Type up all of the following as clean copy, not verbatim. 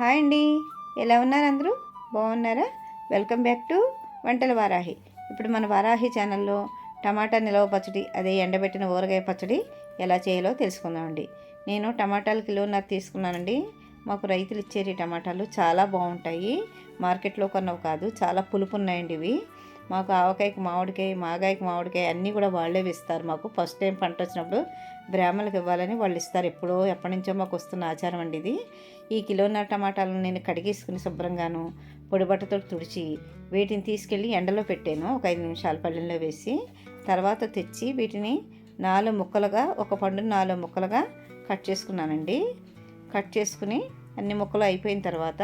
Hi అండి, ఎలా ఉన్నారు అందరూ? బాగున్నారా? వెల్కమ్ బ్యాక్ టు వంటల వారాహి. ఇప్పుడు మన వారాహి ఛానల్లో టమాటా నిలవ పచ్చడి, అదే ఎండబెట్టిన ఊరగాయ పచ్చడి ఎలా చేయాలో తెలుసుకుందామండి. నేను టమాటాలు కిలోన్నర తీసుకున్నానండి. మాకు రైతులు ఇచ్చేటి టమాటాలు చాలా బాగుంటాయి, మార్కెట్లో కొన్నవి కాదు. చాలా పులుపు ఉన్నాయండి ఇవి. మాకు ఆవకాయకి మామిడికాయ, మాగాయకి మామిడికాయ అన్నీ కూడా వాళ్ళే ఇస్తారు. మాకు ఫస్ట్ టైం పంట వచ్చినప్పుడు బ్రాహ్మణులకు ఇవ్వాలని వాళ్ళు ఇస్తారు. ఎప్పటి నుంచో మాకు వస్తున్న ఆచారం అండి ఇది. ఈ కిలోన్నర టమాటాలను నేను కడిగేసుకుని శుభ్రంగాను పొడి బట్టతో తుడిచి వీటిని తీసుకెళ్ళి ఎండలో పెట్టాను. ఒక 5 నిమిషాలు పళ్ళెంలో వేసి తర్వాత తెచ్చి వీటిని 4 ముక్కలుగా, ఒక పండు 4 ముక్కలుగా కట్ చేసుకున్నానండి. కట్ చేసుకుని అన్ని ముక్కలు అయిపోయిన తర్వాత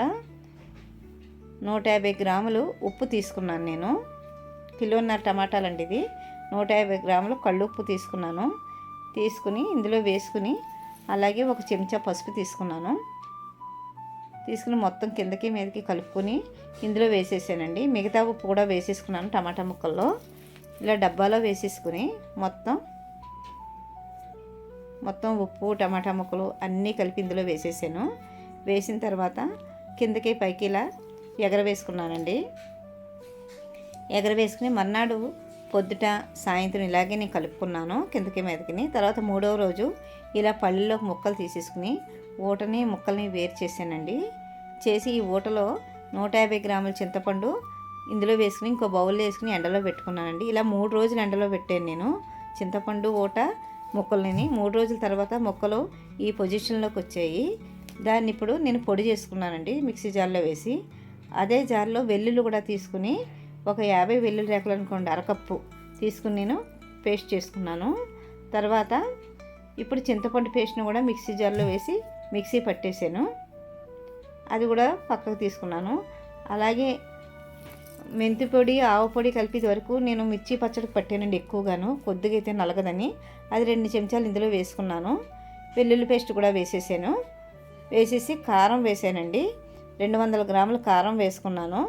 150 గ్రాములు ఉప్పు తీసుకున్నాను. నేను కిలోన్నర టమాటాలండి ఇది. 150 గ్రాములు కళ్ళుప్పు తీసుకున్నాను. తీసుకుని ఇందులో వేసుకుని అలాగే ఒక చెంచా పసుపు తీసుకున్నాను. తీసుకుని మొత్తం కిందకి మీదకి కలుపుకొని ఇందులో వేసేసానండి. మిగతా ఉప్పు కూడా వేసేసుకున్నాను టమాటా ముక్కల్లో. ఇలా డబ్బాలో వేసేసుకుని మొత్తం ఉప్పు, టమాటా ముక్కలు అన్నీ కలిపి ఇందులో వేసేసాను. వేసిన తర్వాత కిందకి పైకి ఇలా ఎగరవేసుకున్నానండి. ఎగరవేసుకుని మర్నాడు పొద్దుట సాయంత్రం ఇలాగే నేను కలుపుకున్నాను కిందకి మీదకి. తర్వాత 3వ రోజు ఇలా పళ్ళలోకి ముక్కలు తీసేసుకుని ఊటని ముక్కల్ని వేరు చేశానండి. చేసి ఈ ఊటలో 150 గ్రాముల చింతపండు ఇందులో వేసుకుని ఇంకో బౌల్లో వేసుకుని ఎండలో పెట్టుకున్నానండి. ఇలా 3 రోజులు ఎండలో పెట్టాను నేను చింతపండు, ఊట, ముక్కల్ని. 3 రోజుల తర్వాత ముక్కలు ఈ పొజిషన్లోకి వచ్చాయి. దాన్ని ఇప్పుడు నేను పొడి చేసుకున్నానండి మిక్సీ జార్లో వేసి. అదే జార్లో వెల్లుల్లి కూడా తీసుకుని ఒక 50 వెల్లుల్లి రేకలు అనుకోండి, అరకప్పు తీసుకుని నేను పేస్ట్ చేసుకున్నాను. తర్వాత ఇప్పుడు చింతపండు పేస్ట్ను కూడా మిక్సీ జార్లో వేసి మిక్సీ పట్టేసాను. అది కూడా పక్కకు తీసుకున్నాను. అలాగే మెంతి పొడి, ఆవు పొడి కలిపి వరకు నేను మిర్చి పచ్చడికి పట్టానండి ఎక్కువగాను, కొద్దిగా అయితే నలగదని. అది 2 చెంచాలు ఇందులో వేసుకున్నాను. వెల్లుల్లి పేస్ట్ కూడా వేసేసాను. వేసేసి కారం వేసానండి. 200 గ్రాముల కారం వేసుకున్నాను.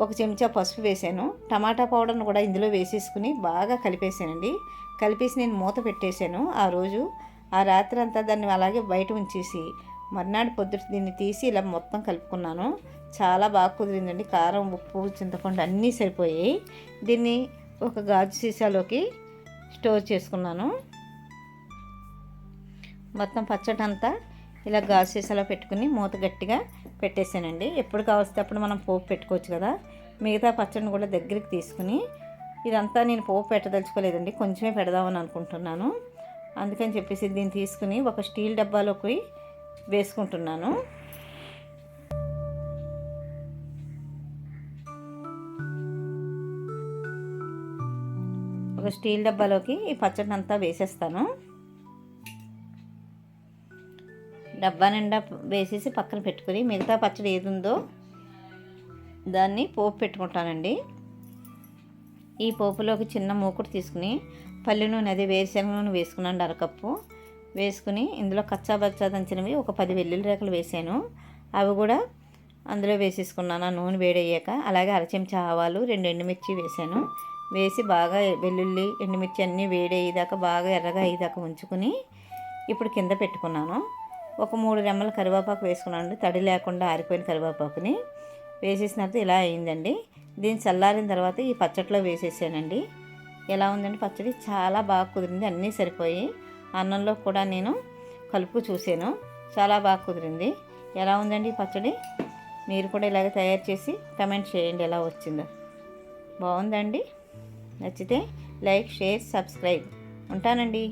ఒక చెంచా పసుపు వేసాను. టమాటా పౌడర్ను కూడా ఇందులో వేసేసుకుని బాగా కలిపేసానండి. కలిపేసి నేను మూత పెట్టేశాను. ఆ రోజు ఆ రాత్రి అంతా దాన్ని అలాగే బయట ఉంచేసి మర్నాడు పొద్దుట దీన్ని తీసి ఇలా మొత్తం కలుపుకున్నాను. చాలా బాగా కుదిరిందండి. కారం, ఉప్పు, చింతపండు అన్నీ సరిపోయాయి. దీన్ని ఒక గాజు సీసాలోకి స్టోర్ చేసుకున్నాను. మొత్తం పచ్చడి అంతా ఇలా గాజు సీసాలో పెట్టుకుని మూత గట్టిగా పెట్టేసానండి. ఎప్పుడు కావస్తే అప్పుడు మనం పోపు పెట్టుకోవచ్చు కదా. మిగతా పచ్చడిని కూడా దగ్గరికి తీసుకుని, ఇదంతా నేను పోపు పెట్టదలుచుకోలేదండి, కొంచెమే పెడదామని అనుకుంటున్నాను. అందుకని చెప్పేసి దీన్ని తీసుకుని ఒక స్టీల్ డబ్బాలోకి వేసుకుంటున్నాను. ఒక స్టీల్ డబ్బాలోకి ఈ పచ్చడిని అంతా వేసేస్తాను. డబ్బా నిండా వేసేసి పక్కన పెట్టుకుని మిగతా పచ్చడి ఏది ఉందో దాన్ని పోపు పెట్టుకుంటానండి. ఈ పోపులోకి చిన్న మూకుడు తీసుకుని పల్లి నూనె, అదే వేరుశనగ నూనె వేసుకున్నాను అరకప్పు. వేసుకుని ఇందులో కచ్చాబచ్చా దంచినవి ఒక 10 వెల్లుల్లి రేకలు వేసాను. అవి కూడా అందులో వేసేసుకున్నాను ఆ నూనె వేడయ్యాక. అలాగే అర చెంచా ఆవాలు, 2 ఎండుమిర్చి వేసాను. వేసి బాగా వెల్లుల్లి, ఎండుమిర్చి అన్నీ వేడయ్యేదాకా బాగా ఎర్రగా అయ్యేదాకా ఉంచుకుని ఇప్పుడు కింద పెట్టుకున్నాను. ఒక 3 రెమ్మల కరివేపాకు వేసుకున్నాను. తడి లేకుండా ఆరిపోయిన కరివేపాకుని వేసేసిన తర్వాత ఇలా అయిందండి. దీన్ని చల్లారిన తర్వాత ఈ పచ్చడిలో వేసేసానండి. ఎలా ఉందండి పచ్చడి? చాలా బాగా కుదిరింది, అన్నీ సరిపోయి. అన్నంలో కూడా నేను కలుపు చూసాను, చాలా బాగా కుదిరింది. ఎలా ఉందండి పచ్చడి? మీరు కూడా ఇలాగ తయారు చేసి కమెంట్ చేయండి ఎలా వచ్చిందో. బాగుందండి? నచ్చితే లైక్, షేర్, సబ్స్క్రైబ్. ఉంటానండి.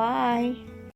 బాయ్.